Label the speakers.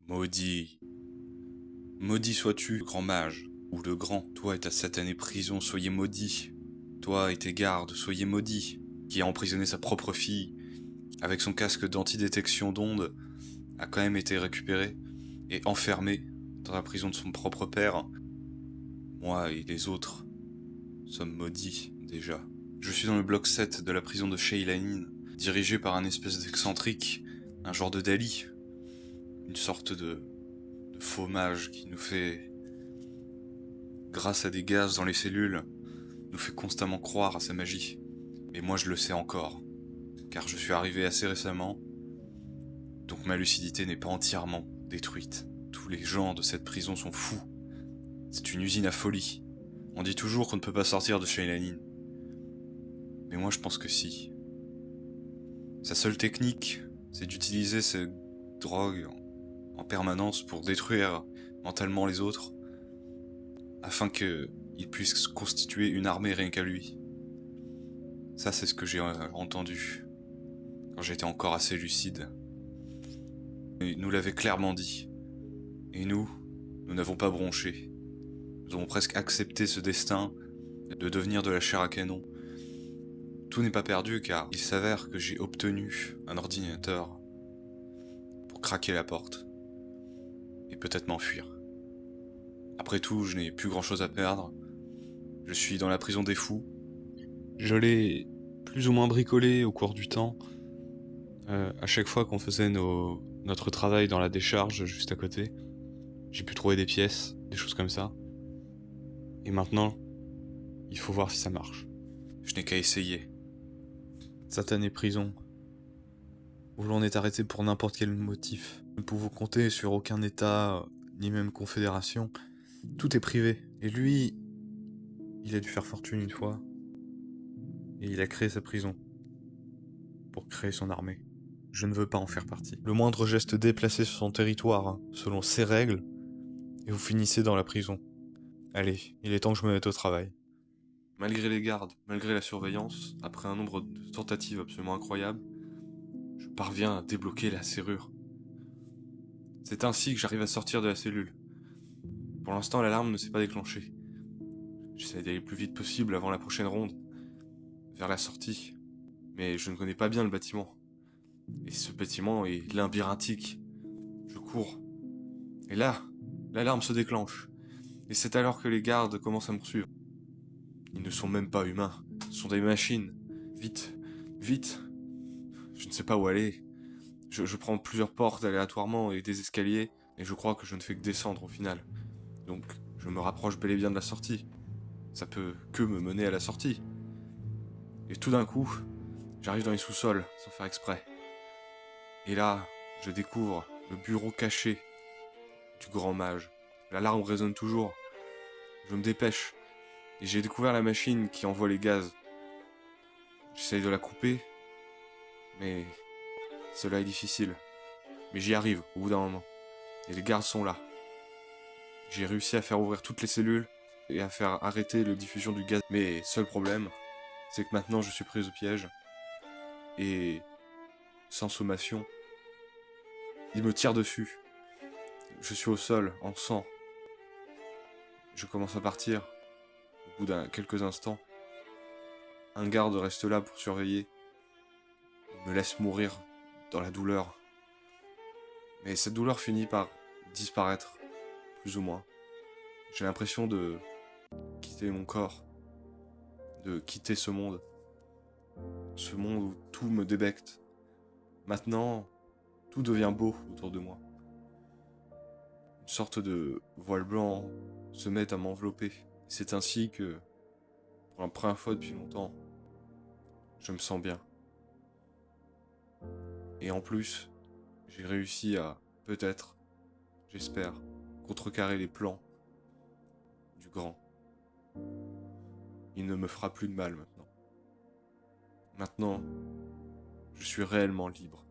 Speaker 1: Maudit. Maudit sois-tu, grand mage, ou le grand. Toi et ta satanée prison, soyez maudits. Toi et tes gardes, soyez maudits. Qui a emprisonné sa propre fille, avec son casque d'antidétection d'ondes, a quand même été récupéré et enfermé dans la prison de son propre père. Moi et les autres sommes maudits, déjà. Je suis dans le bloc 7 de la prison de Sheilanin, dirigé par un espèce d'excentrique, un genre de Dali, une sorte de faux mage qui nous fait, grâce à des gaz dans les cellules, nous fait constamment croire à sa magie. Et moi je le sais encore, car je suis arrivé assez récemment, donc ma lucidité n'est pas entièrement détruite. Tous les gens de cette prison sont fous. C'est une usine à folie. On dit toujours qu'on ne peut pas sortir de Sheilanin. Mais moi je pense que si. Sa seule technique, c'est d'utiliser cette drogue en permanence pour détruire mentalement les autres, afin qu'il puisse constituer une armée rien qu'à lui. Ça, c'est ce que j'ai entendu quand j'étais encore assez lucide. Il nous l'avait clairement dit. Et nous n'avons pas bronché. Nous avons presque accepté ce destin de devenir de la chair à canon. Tout n'est pas perdu car il s'avère que j'ai obtenu un ordinateur pour craquer la porte et peut-être m'enfuir. Après tout, je n'ai plus grand chose à perdre. Je suis dans la prison des fous.
Speaker 2: Je l'ai plus ou moins bricolé au cours du temps. À chaque fois qu'on faisait notre travail dans la décharge juste à côté, j'ai pu trouver des pièces, des choses comme ça. Et maintenant, il faut voir si ça marche.
Speaker 1: Je n'ai qu'à essayer.
Speaker 2: Satanée prison, où l'on est arrêté pour n'importe quel motif. Nous ne pouvons compter sur aucun état, ni même confédération. Tout est privé. Et lui, il a dû faire fortune une fois. Et il a créé sa prison. Pour créer son armée. Je ne veux pas en faire partie. Le moindre geste déplacé sur son territoire, selon ses règles, et vous finissez dans la prison. Allez, il est temps que je me mette au travail.
Speaker 3: Malgré les gardes, malgré la surveillance, après un nombre de tentatives absolument incroyables, je parviens à débloquer la serrure. C'est ainsi que j'arrive à sortir de la cellule. Pour l'instant, l'alarme ne s'est pas déclenchée. J'essaie d'aller le plus vite possible avant la prochaine ronde, vers la sortie. Mais je ne connais pas bien le bâtiment. Et ce bâtiment est labyrinthique. Je cours. Et là, l'alarme se déclenche. Et c'est alors que les gardes commencent à me poursuivre. Ils ne sont même pas humains. Ce sont des machines. Vite, vite. Je ne sais pas où aller. Je prends plusieurs portes aléatoirement et des escaliers, et je crois que je ne fais que descendre au final. Donc, je me rapproche bel et bien de la sortie. Ça peut que me mener à la sortie. Et tout d'un coup, j'arrive dans les sous-sols, sans faire exprès. Et là, je découvre le bureau caché du grand mage. L'alarme résonne toujours. Je me dépêche. Et j'ai découvert la machine qui envoie les gaz. J'essaye de la couper, mais cela est difficile. Mais j'y arrive, au bout d'un moment. Et les gardes sont là. J'ai réussi à faire ouvrir toutes les cellules et à faire arrêter la diffusion du gaz. Mais seul problème, c'est que maintenant je suis prise au piège. Et sans sommation, il me tire dessus. Je suis au sol, en sang. Je commence à partir. Au bout d'un quelques instants, un garde reste là pour surveiller. Il me laisse mourir dans la douleur. Mais cette douleur finit par disparaître, plus ou moins. J'ai l'impression de quitter mon corps, de quitter ce monde. Ce monde où tout me débecte. Maintenant, tout devient beau autour de moi. Une sorte de voile blanc se met à m'envelopper. C'est ainsi que, pour la première fois depuis longtemps, je me sens bien. Et en plus, j'ai réussi à, peut-être, j'espère, contrecarrer les plans du grand. Il ne me fera plus de mal maintenant. Maintenant, je suis réellement libre.